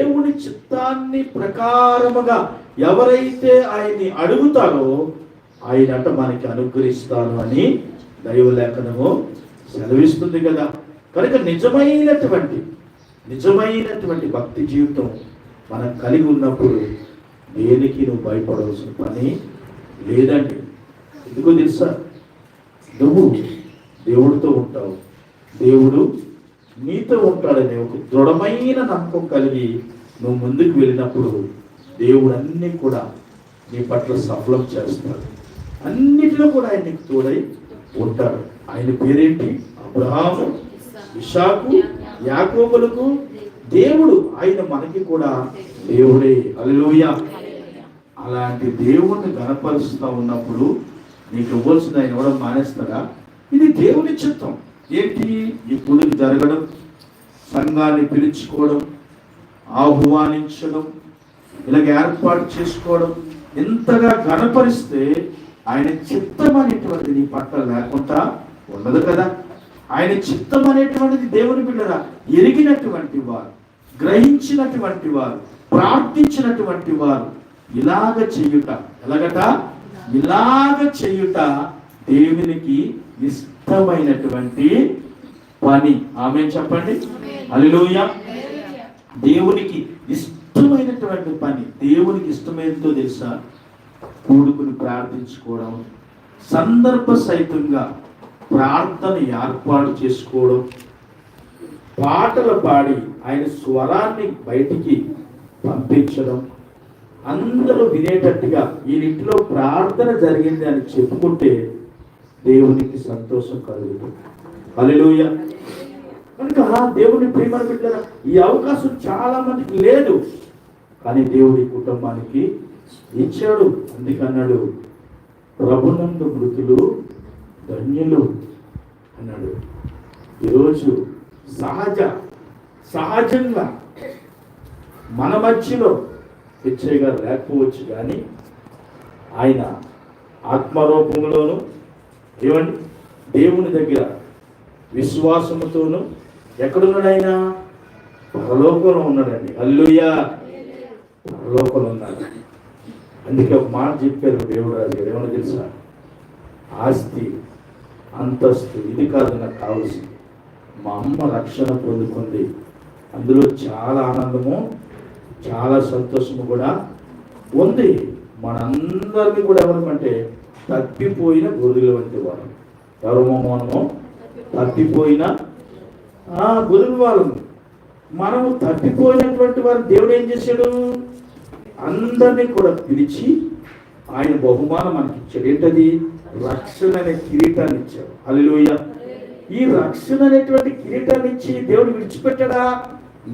దేవుని చిత్తాన్ని ప్రకారముగా ఎవరైతే ఆయన్ని అడుగుతారో ఆయనట మనకి అనుగ్రహిస్తాను అని దైవ లేఖనము సెలవిస్తుంది కదా. కనుక నిజమైనటువంటి భక్తి జీవితం మనం కలిగి ఉన్నప్పుడు దేనికి నువ్వు భయపడవలసిన పని లేదండి. ఎందుకో తెలుసా, నువ్వు దేవుడితో ఉంటావు, దేవుడు నీతో ఉంటాడనే ఒక దృఢమైన నమ్మకం కలిగి నువ్వు ముందుకు వెళ్ళినప్పుడు దేవుడు అన్నీ కూడా నీ పట్ల సఫలం చేస్తాడు. అన్నిటిలో కూడా ఆయన నీకు తోడై ఉంటాడు. ఆయన పేరేంటి? అబ్రహాము, ఇస్సాకు, యాకోబులకు దేవుడు. ఆయన మనకి కూడా దేవుడే. హల్లెలూయా. అలాంటి దేవుణ్ణి గణపరుస్తూ ఉన్నప్పుడు నీకు ఇవ్వాల్సింది ఆయన ఇవ్వడం మానేస్తాడా? ఇది దేవుని చిత్తం. ఏంటి? ఇప్పుడు జరగడం, సంఘాన్ని పిలుచుకోవడం, ఆహ్వానించడం, ఇలాగ ఏర్పాటు చేసుకోవడం, ఎంతగా గణపరిస్తే ఆయన చిత్తం అనేటువంటిది నీ పట్ల లేకుండా ఉండదు కదా. ఆయన చిత్తం అనేటువంటిది దేవుని బిడ్డరా ఎరిగినటువంటి వారు, గ్రహించినటువంటి వారు, ప్రార్థించినటువంటి వారు ఇలాగ చెయ్యుట, ఇలాగ చెయ్యుట దేవునికి ఇష్టమైనటువంటి పని. ఆమేన్ చెప్పండి. హల్లెలూయా. దేవునికి ఇష్టమైనటువంటి పని. దేవునికి ఇష్టమైనదో తెలుసా? కూడుకుని ప్రార్థించుకోవడం, సందర్భ సహితంగా ప్రార్థన ఏర్పాటు చేసుకోవడం, పాటలు పాడి ఆయన స్వరాన్ని బయటికి పంపించడం, అందరూ వినేటట్టుగా ఈ ఇంటిలో ప్రార్థన జరిగింది అని చెప్పుకుంటే దేవునికి సంతోషం కలుగుతుంది. హల్లెలూయా. కనుక దేవుని ప్రేమను బిడ్డలారా, ఈ అవకాశం చాలా మందికి లేదు, కానీ దేవుడి కుటుంబానికి ఇచ్చాడు. అందుకన్నాడు, ప్రభునందు మృతులు ధన్యులు అన్నాడు. ఈరోజు సహజంగా మన మధ్యలో పిచ్చయ్య గారు లేకపోవచ్చు, కానీ ఆయన ఆత్మరూపంలోను ఏమండి దేవుని దగ్గర విశ్వాసముతోను ఎక్కడున్నాడు? ఆయన పరలోకంలో ఉన్నాడండి. హల్లెలూయా. పరలోకంలో ఉన్నాడు. అందుకే ఒక మాట చెప్పారు దేవుడు రాజు గారు, ఏమన్నా తెలుసా? ఆస్తి, అంతస్తు ఇది కాదు నాకు కావాల్సింది. మా అమ్మ రక్షణ పొందుకుంది, అందులో చాలా ఆనందము, చాలా సంతోషము కూడా ఉంది. మనందరినీ కూడా ఎవరమంటే తప్పిపోయిన గొర్రెల వంటి వారు. ఎవరమో మనము తప్పిపోయిన గొర్రెల వారు. మనము తప్పిపోయినటువంటి వారు దేవుడు ఏం చేశాడు? అందరినీ కూడా పిలిచి ఆయన బహుమానం మనకి ఇచ్చాడు. ఏంటది? రక్షణ అనే కిరీటాన్ని ఇచ్చాడు. హల్లెలూయా. ఈ రక్షణ అనేటువంటి కిరీటాన్ని ఇచ్చి దేవుడు విడిచిపెట్టాడా?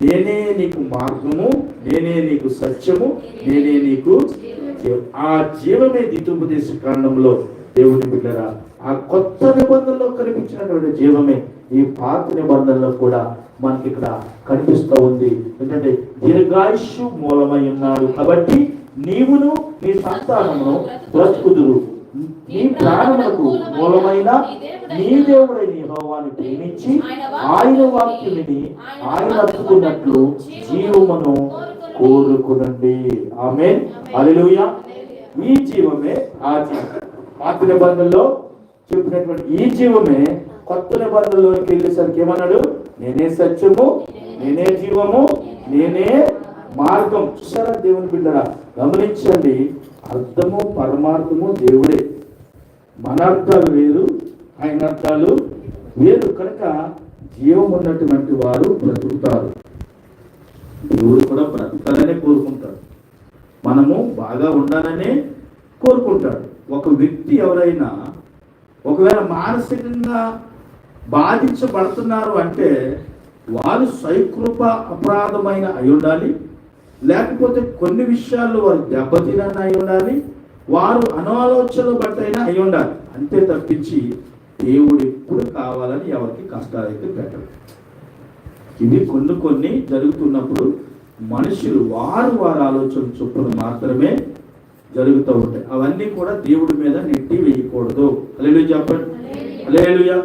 నేనే నీకు మార్గము, నేనే నీకు సత్యము, నేనే నీకు ఆ జీవమే ద్వితీయోపదేశ కాండంలో దేవుని బిడ్డరా ఆ కొత్త నిబంధనలో కనిపించినటువంటి జీవమే ఈ పాత నిబంధనలో కూడా మనకి ఇక్కడ కనిపిస్తూ ఉంది. ఎందుకంటే దీర్ఘాయుష్షు మూలమై ఉన్నాడు కాబట్టి నీవును నీ సంతానమును బ్రతుకుదురు. నీ ప్రాణములకు మూలమైన నీ దేవుడైన యెహోవాను ప్రేమించి ఆయన వాక్యముని ఆయన అతుకున్నట్లు జీవమును కోరుకునండి. ఆమేన్. హల్లెలూయా. ఈ జీవమే ఆ జీవం. పాత నిబంధనలో చెప్పినటువంటి ఈ జీవమే కొత్త నిబంధనలోకి వెళ్ళేసరికి ఏమన్నాడు? నేనే సత్యము, నేనే జీవము, నేనే మార్గం. చూసారా దేవుని బిడ్డరా? గమనించండి, అర్థము పరమార్థము దేవుడే. మన అర్థాలు వేరు, ఆయన అర్థాలు వేరు. కనుక జీవం ఉన్నటువంటి వారు బ్రతుకుతారు. దేవుడు కూడా బ్రతకాలనే కోరుకుంటాడు, మనము బాగా ఉండాలనే కోరుకుంటాడు. ఒక వ్యక్తి ఎవరైనా ఒకవేళ మానసికంగా బాధించబడుతున్నారు అంటే వారు సైకృప అపరాధమైన అయి ఉండాలి, లేకపోతే కొన్ని విషయాల్లో వారు దెబ్బతినని అయి ఉండాలి, వారు అనాలోచనలు బట్టైనా అయి ఉండాలి. అంతే తప్పించి దేవుడు ఎప్పుడు కావాలని ఎవరికి కష్టాలైతే పెట్టరు. ఇది కొన్ని జరుగుతున్నప్పుడు మనుషులు వారు ఆలోచన చొప్పున మాత్రమే జరుగుతూ ఉంటాయి. అవన్నీ కూడా దేవుడి మీద నెట్టి వేయకూడదు. హల్లెలూయా చెప్పండి. హల్లెలూయా.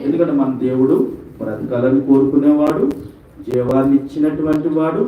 ఎందుకంటే మన దేవుడు బ్రతకాలని కోరుకునేవాడు, జీవాన్ని ఇచ్చినటువంటి వాడు,